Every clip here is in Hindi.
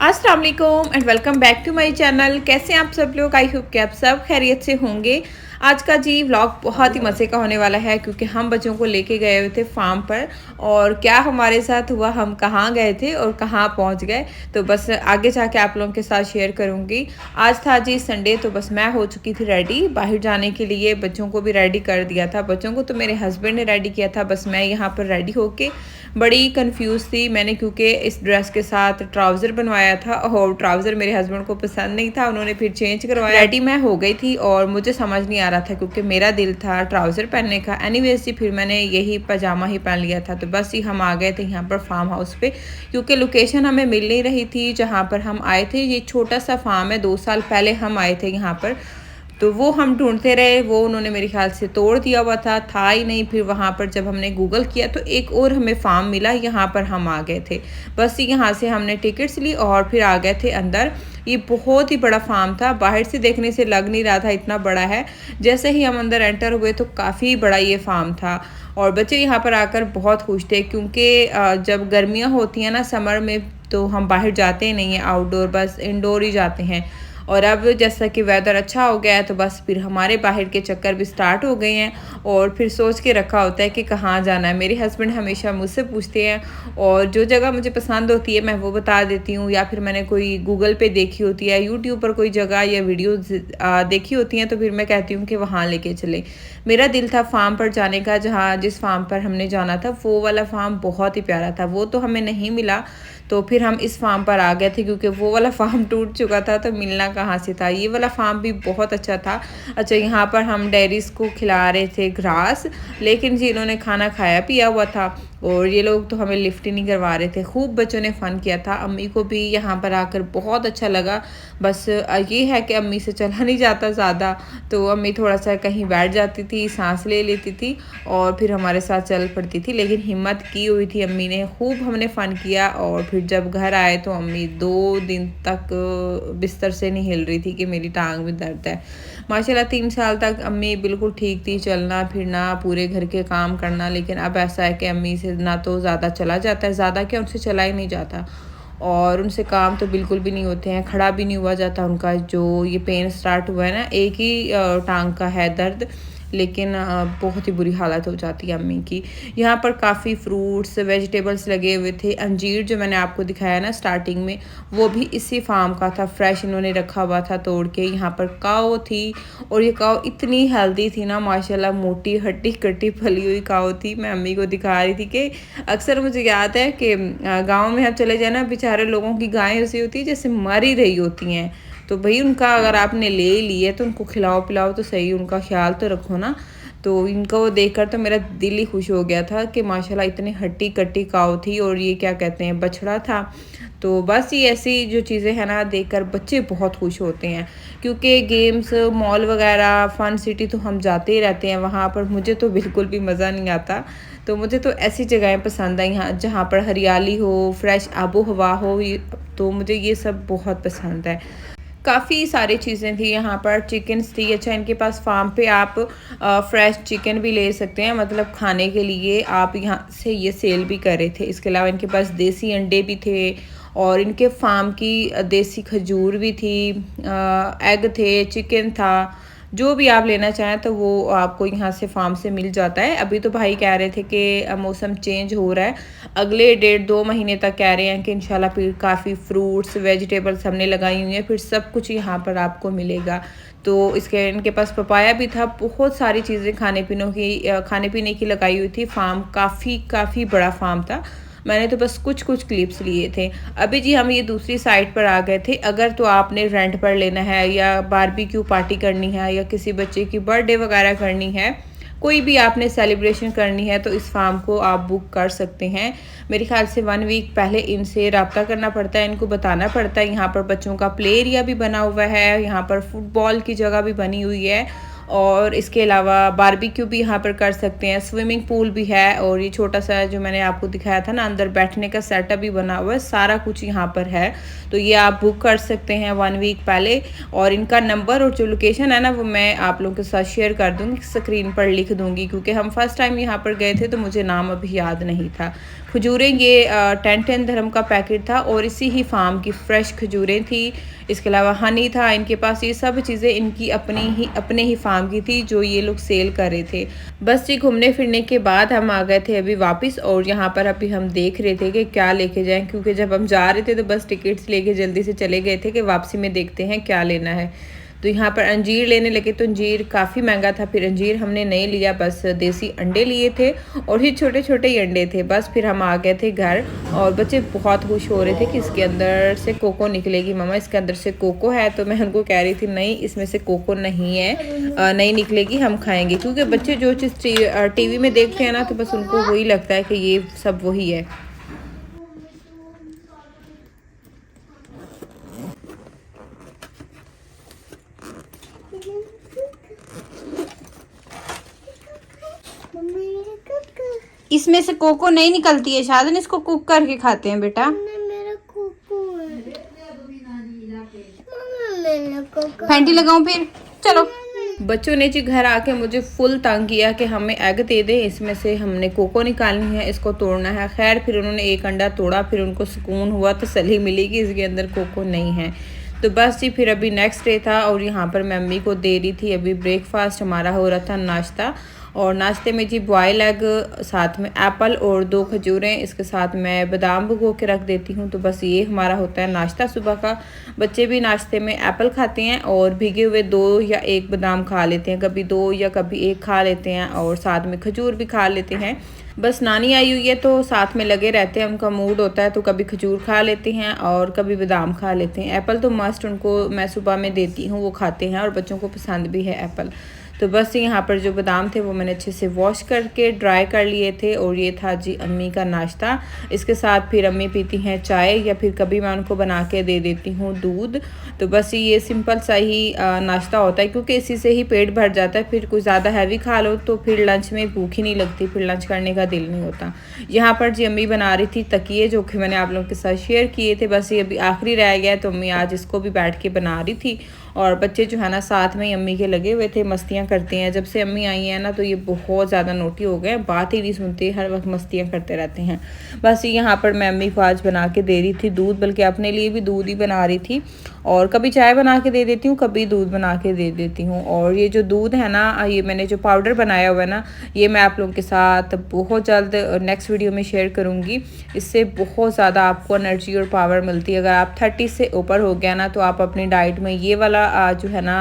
अस्सलाम वालेकुम and welcome back to my channel. कैसे हैं आप सब लोग? आई होप कि आप सब खैरियत से होंगे। आज का जी व्लॉग बहुत ही मज़े का होने वाला है क्योंकि हम बच्चों को लेके गए हुए थे फार्म पर। और क्या हमारे साथ हुआ, हम कहाँ गए थे और कहाँ पहुँच गए, तो बस आगे जाके आप लोगों के साथ शेयर करूँगी। आज था जी संडे, तो बस मैं हो चुकी थी रेडी बाहर जाने के लिए। बच्चों को भी रेडी कर दिया था। बच्चों को तो मेरे हस्बैंड ने रेडी किया था, बस मैं यहाँ पर रेडी होके बड़ी कंफ्यूज थी मैंने, क्योंकि इस ड्रेस के साथ ट्राउज़र बनवाया था और ट्राउज़र मेरे हस्बैंड को पसंद नहीं था। उन्होंने फिर चेंज करवाया। रेडी मैं हो गई थी और मुझे समझ नहीं आ रहा था क्योंकि मेरा दिल था ट्राउज़र पहनने का। एनीवेज जी, फिर मैंने यही पजामा ही पहन लिया था। तो बस ही हम आ गए थे यहाँ पर फार्म हाउस पे, क्योंकि लोकेशन हमें मिल नहीं रही थी जहाँ पर हम आए थे। ये छोटा सा फार्म है, 2 साल पहले हम आए थे यहाँ पर, तो वो हम ढूंढते रहे। वो उन्होंने मेरे ख्याल से तोड़ दिया हुआ था ही नहीं। फिर वहाँ पर जब हमने गूगल किया तो एक और हमें फार्म मिला, यहाँ पर हम आ गए थे। बस यहाँ से हमने टिकट्स ली और फिर आ गए थे अंदर। ये बहुत ही बड़ा फार्म था, बाहर से देखने से लग नहीं रहा था इतना बड़ा है। जैसे ही हम अंदर एंटर हुए तो काफ़ी बड़ा ये फार्म था और बच्चे यहाँ पर आकर बहुत खुश थे, क्योंकि जब गर्मियाँ होती हैं ना समर में, तो हम बाहर जाते ही नहीं हैं आउटडोर, बस इंडोर ही जाते हैं। और अब जैसा कि वेदर अच्छा हो गया है तो बस फिर हमारे बाहर के चक्कर भी स्टार्ट हो गए हैं। और फिर सोच के रखा होता है कि कहाँ जाना है। मेरे हस्बैंड हमेशा मुझसे पूछते हैं और जो जगह मुझे पसंद होती है मैं वो बता देती हूँ, या फिर मैंने कोई गूगल पे देखी होती है, यूट्यूब पर कोई जगह या वीडियो देखी होती हैं, तो फिर मैं कहती हूँ कि वहाँ लेके चले। मेरा दिल था फार्म पर जाने का, जहाँ जिस फार्म पर हमने जाना था वो वाला फार्म बहुत ही प्यारा था। वो तो हमें नहीं मिला, तो फिर हम इस फार्म पर आ गए थे क्योंकि वो वाला फार्म टूट चुका था, तो मिलना कहाँ से था। ये वाला फार्म भी बहुत अच्छा था। अच्छा, यहाँ पर हम डेयरीज को खिला रहे थे घास, लेकिन जी इन्होंने खाना खाया पिया हुआ था और ये लोग तो हमें लिफ्ट ही नहीं करवा रहे थे। खूब बच्चों ने फ़न किया था। अम्मी को भी यहाँ पर आकर बहुत अच्छा लगा। बस ये है कि अम्मी से चला नहीं जाता ज़्यादा, तो अम्मी थोड़ा सा कहीं बैठ जाती थी, सांस ले लेती थी और फिर हमारे साथ चल पड़ती थी। लेकिन हिम्मत की हुई थी अम्मी ने, खूब हमने फ़न किया। और फिर जब घर आए तो अम्मी 2 दिन तक बिस्तर से नहीं हिल रही थी कि मेरी टांग में दर्द है। माशाल्लाह 3 साल तक अम्मी बिल्कुल ठीक थी, चलना फिरना, पूरे घर के काम करना। लेकिन अब ऐसा है कि अम्मी से ना तो ज़्यादा चला जाता है, ज़्यादा क्या उनसे चला ही नहीं जाता, और उनसे काम तो बिल्कुल भी नहीं होते हैं, खड़ा भी नहीं हुआ जाता उनका। जो ये पेन स्टार्ट हुआ है ना, एक ही टांग का है दर्द, लेकिन बहुत ही बुरी हालत हो जाती है अम्मी की। यहाँ पर काफ़ी फ्रूट्स वेजिटेबल्स लगे हुए थे। अंजीर जो मैंने आपको दिखाया ना स्टार्टिंग में, वो भी इसी फार्म का था, फ्रेश इन्होंने रखा हुआ था तोड़ के। यहाँ पर काऊ थी और ये काऊ इतनी हेल्दी थी ना माशाल्लाह, मोटी हट्टी कट्टी फली हुई काऊ थी। मैं अम्मी को दिखा रही थी कि अक्सर मुझे याद है कि गाँव में हम चले जाए ना, बेचारे लोगों की गायें ऐसी होती है जैसे मर ही रही होती हैं। तो भाई उनका अगर आपने ले लिए तो उनको खिलाओ पिलाओ तो सही, उनका ख्याल तो रखो ना। तो इनको वो देखकर तो मेरा दिल ही खुश हो गया था कि माशाल्लाह इतनी हट्टी कट्टी काऊ थी। और ये क्या कहते हैं, बछड़ा था। तो बस ये ऐसी जो चीज़ें हैं ना, देखकर बच्चे बहुत खुश होते हैं, क्योंकि गेम्स मॉल वगैरह फ़न सिटी तो हम जाते ही रहते हैं वहाँ पर। मुझे तो बिल्कुल भी मज़ा नहीं आता। तो मुझे तो ऐसी जगहें पसंद हैं यहाँ जहाँ पर हरियाली हो, फ्रेश आबो हवा हो। तो मुझे ये सब बहुत पसंद है। काफ़ी सारी चीज़ें थी यहाँ पर, चिकन्स थी। अच्छा, इनके पास फार्म पे आप फ्रेश चिकन भी ले सकते हैं, मतलब खाने के लिए आप यहाँ से ये सेल भी कर रहे थे। इसके अलावा इनके पास देसी अंडे भी थे और इनके फार्म की देसी खजूर भी थी, एग थे, चिकन था। जो भी आप लेना चाहें तो वो आपको यहाँ से फार्म से मिल जाता है। अभी तो भाई कह रहे थे कि मौसम चेंज हो रहा है, अगले 1.5-2 महीने तक कह रहे हैं कि इंशाल्लाह फिर काफ़ी फ्रूट्स वेजिटेबल्स हमने लगाई हुई हैं, फिर सब कुछ यहाँ पर आपको मिलेगा। तो इसके इनके पास पपाया भी था, बहुत सारी चीज़ें खाने पीने की लगाई हुई थी। फार्म काफ़ी बड़ा फार्म था। मैंने तो बस कुछ क्लिप्स लिए थे। अभी जी हम ये दूसरी साइट पर आ गए थे। अगर तो आपने रेंट पर लेना है या बारबेक्यू पार्टी करनी है या किसी बच्चे की बर्थडे वगैरह करनी है, कोई भी आपने सेलिब्रेशन करनी है, तो इस फार्म को आप बुक कर सकते हैं। मेरे ख्याल से 1 वीक पहले इनसे रब्ता करना पड़ता है, इनको बताना पड़ता है। यहाँ पर बच्चों का प्ले एरिया भी बना हुआ है, यहाँ पर फुटबॉल की जगह भी बनी हुई है और इसके अलावा बारबेक्यू भी यहाँ पर कर सकते हैं, स्विमिंग पूल भी है और ये छोटा सा जो मैंने आपको दिखाया था ना अंदर बैठने का सेटअप भी बना हुआ है, सारा कुछ यहाँ पर है। तो ये आप बुक कर सकते हैं 1 वीक पहले और इनका नंबर और जो लोकेशन है ना वो मैं आप लोगों के साथ शेयर कर दूँगी, स्क्रीन पर लिख दूँगी क्योंकि हम फर्स्ट टाइम यहाँ पर गए थे तो मुझे नाम अभी याद नहीं था। खजूरें ये 10 dirham का पैकेट था और इसी ही फार्म की फ़्रेश खजूरें थी। इसके अलावा हनी था इनके पास, ये सब चीज़ें इनकी अपने ही फार्म की थी जो ये लोग सेल कर रहे थे। बस जी घूमने फिरने के बाद हम आ गए थे अभी वापस और यहाँ पर अभी हम देख रहे थे कि क्या लेके जाएं, क्योंकि जब हम जा रहे थे तो बस टिकट्स लेके जल्दी से चले गए थे कि वापसी में देखते हैं क्या लेना है। तो यहाँ पर अंजीर लेने लगे तो अंजीर काफ़ी महंगा था, फिर अंजीर हमने नहीं लिया, बस देसी अंडे लिए थे और ये छोटे छोटे ही अंडे थे। बस फिर हम आ गए थे घर और बच्चे बहुत खुश हो रहे थे कि इसके अंदर से कोको निकलेगी, मम्मा इसके अंदर से कोको है। तो मैं उनको कह रही थी नहीं इसमें से कोको नहीं है, नहीं निकलेगी, हम खाएंगे, क्योंकि बच्चे जो चीज़ टीवी में देखते हैं ना तो बस उनको वही लगता है कि ये सब वही है। इसमें से कोको नहीं निकलती है शादन, इसको कुक करके खाते हैं बेटा। फैंटी लगाऊं फिर, चलो। बच्चों ने जी घर आके मुझे फुल तंग किया कि हमें एग दे दें, इसमें से हमने कोको निकालनी है, इसको तोड़ना है। खैर फिर उन्होंने एक अंडा तोड़ा, फिर उनको सुकून हुआ, तसल्ली मिली कि इसके अंदर कोको नहीं है। तो बस जी फिर अभी नेक्स्ट डे था और यहाँ पर मैं मम्मी को दे रही थी, अभी ब्रेकफास्ट हमारा हो रहा था नाश्ता। और नाश्ते में जी बॉयल एग, साथ में एप्पल और 2 खजूरें, इसके साथ मैं बादाम भिगो के रख देती हूँ। तो बस ये हमारा होता है नाश्ता सुबह का। बच्चे भी नाश्ते में एप्पल खाते हैं और भीगे हुए 2 या 1 बादाम खा लेते हैं, कभी 2 या कभी 1 खा लेते हैं और साथ में खजूर भी खा लेते हैं। बस नानी आई हुई है तो साथ में लगे रहते हैं, उनका मूड होता है तो कभी खजूर खा लेते हैं और कभी बादाम खा लेते हैं। एप्पल तो मस्ट उनको मैं सुबह में देती हूँ, वो खाते हैं और बच्चों को पसंद भी है एप्पल। तो बस यहाँ पर जो बादाम थे वो मैंने अच्छे से वॉश करके ड्राई कर लिए थे और ये था जी अम्मी का नाश्ता। इसके साथ फिर अम्मी पीती हैं चाय या फिर कभी मैं उनको बना के दे देती हूँ दूध। तो बस ये सिंपल सा ही नाश्ता होता है क्योंकि इसी से ही पेट भर जाता है, फिर कुछ ज़्यादा हैवी खा लो तो फिर लंच में भूख ही नहीं लगती, फिर लंच करने का दिल नहीं होता। यहाँ पर जी अम्मी बना रही थी तकिए जो कि मैंने आप लोगों के साथ शेयर किए थे, बस ये अभी आखिरी रह गया है तो अम्मी आज इसको भी बैठ के बना रही थी। और बच्चे जो है ना साथ में ही अम्मी के लगे हुए थे, मस्तियाँ करते हैं। जब से अम्मी आई हैं ना तो ये बहुत ज़्यादा नोटी हो गए, बात ही नहीं सुनते, हर वक्त मस्तियाँ करते रहते हैं। बस यहाँ पर मैं अम्मी को आज बना के दे रही थी दूध, बल्कि अपने लिए भी दूध ही बना रही थी और कभी चाय बना के दे देती हूँ, कभी दूध बना के दे देती हूँ। और ये जो दूध है ना, ये मैंने जो पाउडर बनाया हुआ है ना, ये मैं आप लोगों के साथ बहुत जल्द नेक्स्ट वीडियो में शेयर करूँगी। इससे बहुत ज़्यादा आपको एनर्जी और पावर मिलती है। अगर आप 30 से ऊपर हो गया ना तो आप अपनी डाइट में ये वाला जो है ना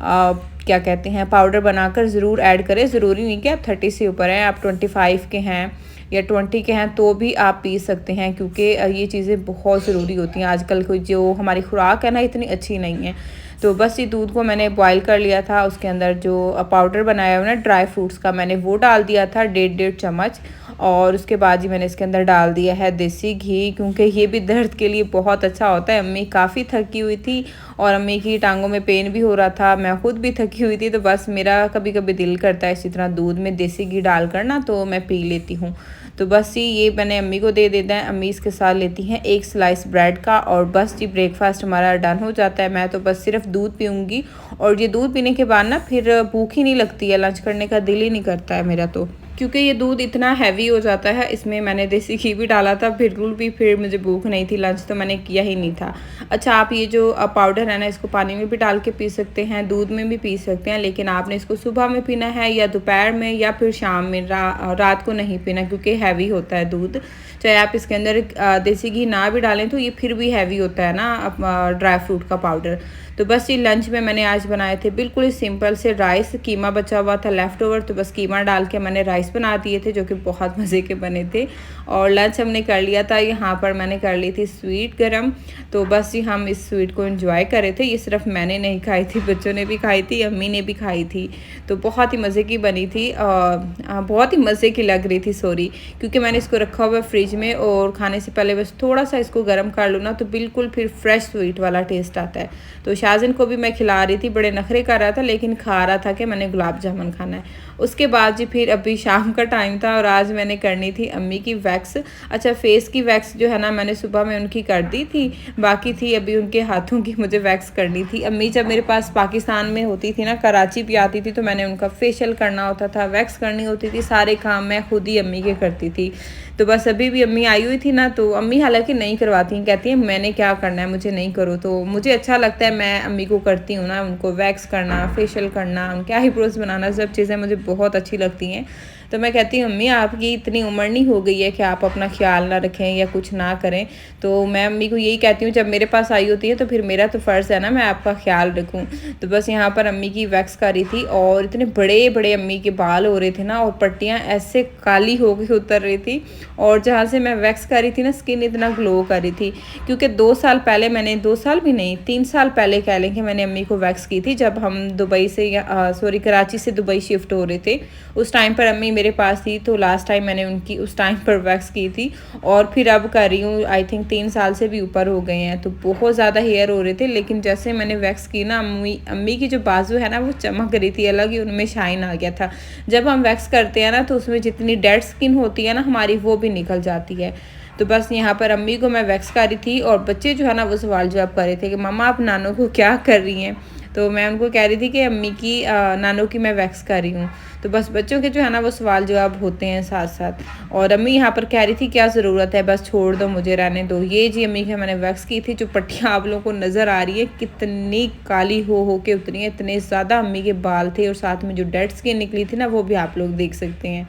क्या कहते हैं पाउडर बनाकर ज़रूर ऐड करें। ज़रूरी नहीं कि आप 30 से ऊपर हैं, आप 25 के हैं या 20 के हैं तो भी आप पी सकते हैं, क्योंकि ये चीज़ें बहुत ज़रूरी होती हैं। आजकल कोई जो हमारी खुराक है ना इतनी अच्छी नहीं है। तो बस ये दूध को मैंने बॉईल कर लिया था, उसके अंदर जो पाउडर बनाया हुआ ना ड्राई फ्रूट्स का मैंने वो डाल दिया था 1.5 चम्मच। और उसके बाद ही मैंने इसके अंदर डाल दिया है देसी घी, क्योंकि ये भी दर्द के लिए बहुत अच्छा होता है। अम्मी काफ़ी थकी हुई थी और अम्मी की टांगों में पेन भी हो रहा था, मैं खुद भी थकी हुई थी, तो बस मेरा कभी कभी दिल करता है इसी तरह दूध में देसी घी डाल कर ना तो मैं पी लेती हूँ। तो बस ये मैंने अम्मी को दे देता है, अम्मी इसके साथ लेती हैं 1 स्लाइस ब्रेड का और बस जी ब्रेकफास्ट हमारा डन हो जाता है। मैं तो बस सिर्फ दूध पीऊँगी और ये दूध पीने के बाद ना फिर भूख ही नहीं लगती है, लंच करने का दिल ही नहीं करता है मेरा, तो क्योंकि ये दूध इतना हैवी हो जाता है। इसमें मैंने देसी घी भी डाला था, बिल्कुल भी फिर मुझे भूख नहीं थी, लंच तो मैंने किया ही नहीं था। अच्छा, आप ये जो पाउडर है ना इसको पानी में भी डाल के पी सकते हैं, दूध में भी पी सकते हैं, लेकिन आपने इसको सुबह में पीना है या दोपहर में या फिर शाम में, रात को नहीं पीना क्योंकि हैवी होता है दूध। चाहे आप इसके अंदर देसी घी ना भी डालें तो ये फिर भी हैवी होता है ना ड्राई फ्रूट का पाउडर। तो बस ये लंच में मैंने आज बनाए थे बिल्कुल ही सिंपल से राइस, कीमा बचा हुआ था लेफ़्ट ओवर, तो बस कीमा डाल के मैंने राइस राइस बना दिए थे जो कि बहुत मज़े के बने थे। और लंच हमने कर लिया था। यहाँ पर मैंने कर ली थी स्वीट गरम। तो बस जी हम इस स्वीट को एंजॉय कर रहे थे। ये सिर्फ मैंने नहीं खाई थी, बच्चों ने भी खाई थी, अम्मी ने भी खाई थी। तो बहुत ही मज़े की बनी थी, बहुत ही मज़े की लग रही थी सॉरी, क्योंकि मैंने इसको रखा हुआ फ्रिज में और खाने से पहले बस थोड़ा सा इसको गर्म कर लूँ ना तो बिल्कुल फिर फ्रेश स्वीट वाला टेस्ट आता है। तो शाज़िन को भी मैं खिला रही थी, बड़े नखरे कर रहा था लेकिन खा रहा था कि मैंने गुलाब जामुन खाना है। उसके बाद जी फिर अभी शाम का टाइम था और आज मैंने करनी थी अम्मी की वैक्स। अच्छा, फेस की वैक्स जो है ना मैंने सुबह में उनकी कर दी थी, बाकी थी अभी उनके हाथों की मुझे वैक्स करनी थी। अम्मी जब मेरे पास पाकिस्तान में होती थी ना, कराची भी आती थी, तो मैंने उनका फेशियल करना होता था, वैक्स करनी होती थी, सारे काम मैं खुद ही अम्मी के करती थी। तो बस अभी भी अम्मी आई हुई थी ना, तो अम्मी हालांकि नहीं करवाती, कहती हैं मैंने क्या करना है, मुझे नहीं करो। तो मुझे अच्छा लगता है, मैं अम्मी को करती हूँ ना, उनको वैक्स करना, फेशियल करना, उनके आईब्रोज बनाना, सब चीज़ें मुझे बहुत अच्छी लगती हैं। तो मैं कहती हूँ अम्मी आपकी इतनी उम्र नहीं हो गई है कि आप अपना ख्याल ना रखें या कुछ ना करें। तो मैं अम्मी को यही कहती हूँ, जब मेरे पास आई होती है तो फिर मेरा तो फ़र्ज़ है ना मैं आपका ख्याल रखूँ। तो बस यहाँ पर अम्मी की वैक्स करी थी और इतने बड़े बड़े अम्मी के बाल हो रहे थे ना, और पट्टियाँ ऐसे काली हो गई उतर रही थी। और जहाँ से मैं वैक्स करी थी ना, स्किन इतना ग्लो कर रही थी, क्योंकि 2 साल पहले मैंने, 2 साल भी नहीं 3 साल पहले कह लें कि मैंने अम्मी को वैक्स की थी, जब हम दुबई से सॉरी कराची से दुबई शिफ्ट हो रहे थे। उस टाइम पर अम्मी मेरे पास थी, तो लास्ट टाइम मैंने उनकी उस टाइम पर वैक्स की थी। और फिर अब कर रही हूँ, आई थिंक 3 साल से भी ऊपर हो गए हैं। तो बहुत ज़्यादा हेयर हो रहे थे, लेकिन जैसे मैंने वैक्स की ना, अम्मी की जो बाजू है ना वो चमक रही थी, अलग ही उनमें शाइन आ गया था। जब हम वैक्स करते हैं ना तो उसमें जितनी डेड स्किन होती है ना हमारी, वो भी निकल जाती है। तो बस यहाँ पर अम्मी को मैं वैक्स कर रही थी और बच्चे जो है ना वो सवाल जवाब कर रहे थे कि मम्मा आप नानों को क्या कर रही हैं। तो मैं उनको कह रही थी कि अम्मी की नानों की मैं वैक्स कर रही हूँ। तो बस बच्चों के जो है ना वो सवाल जवाब होते हैं साथ साथ। और अम्मी यहाँ पर कह रही थी क्या ज़रूरत है, बस छोड़ दो, मुझे रहने दो। ये जी अम्मी की मैंने वैक्स की थी। जो पट्टियाँ आप लोगों को नज़र आ रही है कितनी काली हो के उतरी है, इतने ज़्यादा अम्मी के बाल थे, और साथ में जो डेड स्किन निकली थी ना वो भी आप लोग देख सकते हैं।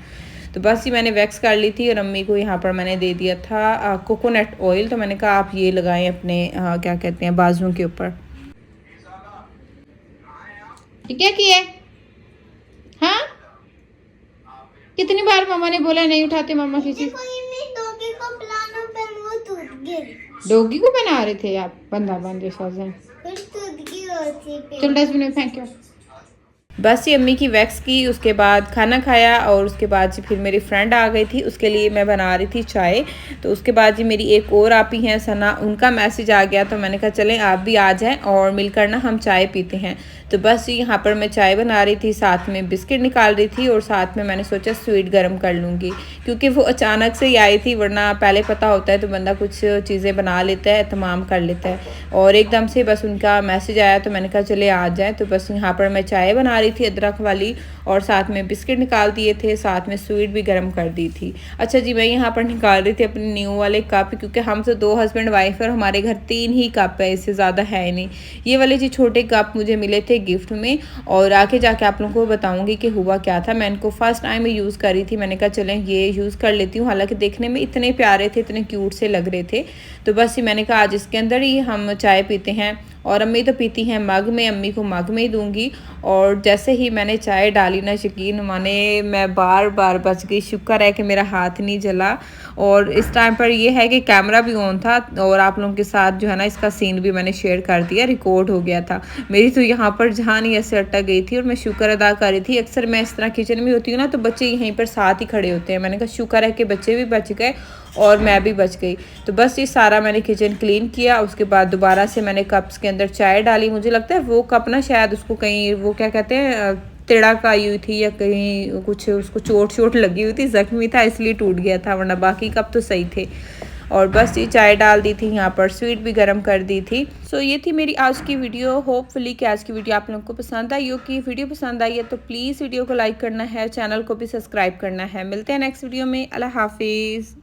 तो बस ये मैंने वैक्स कर ली थी और अम्मी को यहाँ पर मैंने दे दिया था कोकोनट ऑयल। तो मैंने कहा आप ये लगाएं अपने क्या कहते हैं बाजुओं के ऊपर। क्या किया? हाँ, कितनी बार मामा ने बोला नहीं उठाते मामा किसी। डॉगी को पिलाना पर वो टूट गई। डॉगी को बना रहे थे आप बंदा बंदे साजन, फिर टूट गई होती पे। चल डस्टबिन में फेंको। बस ये अम्मी की वैक्स की, उसके बाद खाना खाया और उसके बाद जी फिर मेरी फ्रेंड आ गई थी, उसके लिए मैं बना रही थी चाय। तो उसके बाद जी मेरी एक और आपी हैं सना, उनका मैसेज आ गया, तो मैंने कहा चलें आप भी आ जाएं और मिलकर ना हम चाय पीते हैं। तो बस यहाँ पर मैं चाय बना रही थी, साथ में बिस्किट निकाल रही थी और साथ में मैंने सोचा स्वीट गर्म कर लूँगी, क्योंकि वो अचानक से ही आई थी, वरना पहले पता होता है तो बंदा कुछ चीज़ें बना लेता है, तमाम कर लेता है। और एकदम से बस उनका मैसेज आया तो मैंने कहा चले आ जाएँ। तो बस यहाँ पर मैं चाय बना रही थी अदरक वाली, और साथ में बिस्किट निकाल दिए थे, साथ में स्वीट भी गर्म कर दी थी। अच्छा जी, मैं यहाँ पर निकाल रही थी अपने न्यू वाले कप, क्योंकि हम तो 2 हस्बैंड वाइफ और हमारे घर 3 ही कप है, इससे ज़्यादा है ही नहीं। ये वाले जी छोटे कप मुझे मिले थे गिफ्ट में, और आगे जाके आप लोगों को बताऊंगी कि हुआ क्या था। मैं इनको फर्स्ट टाइम यूज़ करी थी, मैंने कहा चलें ये यूज़ कर लेती हूँ। हालांकि देखने में इतने प्यारे थे, इतने क्यूट से लग रहे थे। तो बस मैंने कहा आज इसके अंदर ही हम चाय पीते हैं। और अम्मी तो पीती हैं मग में, अम्मी को मग में ही दूंगी। और जैसे ही मैंने चाय डाली ना, यकीन माने मैं बार बार बच गई। शुक्र है कि मेरा हाथ नहीं जला। और इस टाइम पर यह है कि कैमरा भी ऑन था, और आप लोगों के साथ जो है ना इसका सीन भी मैंने शेयर कर दिया, रिकॉर्ड हो गया था। मेरी तो यहाँ पर जान ही ऐसे अटक गई थी और मैं शुक्र अदा कर रही थी। अक्सर मैं इस तरह किचन में होती हूँ ना तो बच्चे यहीं पर साथ ही खड़े होते हैं। मैंने कहा शुक्र है कि बच्चे भी बच गए और मैं भी बच गई। तो बस ये सारा मैंने किचन क्लीन किया। उसके बाद दोबारा से मैंने कप्स के अंदर चाय डाली। मुझे लगता है वो कप ना शायद उसको कहीं वो क्या कहते हैं तिड़क आई हुई थी, या कहीं कुछ उसको चोट लगी हुई थी, ज़ख्मी था इसलिए टूट गया था, वरना बाकी कप तो सही थे। और बस ये चाय डाल दी थी, यहाँ पर स्वीट भी गर्म कर दी थी। सो ये थी मेरी आज की वीडियो। होपफुली कि आज की वीडियो आप लोगों को पसंद आई हो। कि वीडियो पसंद आई है तो प्लीज़ वीडियो को लाइक करना है, चैनल को भी सब्सक्राइब करना है। मिलते हैं नेक्स्ट वीडियो में। अल्लाह हाफिज़।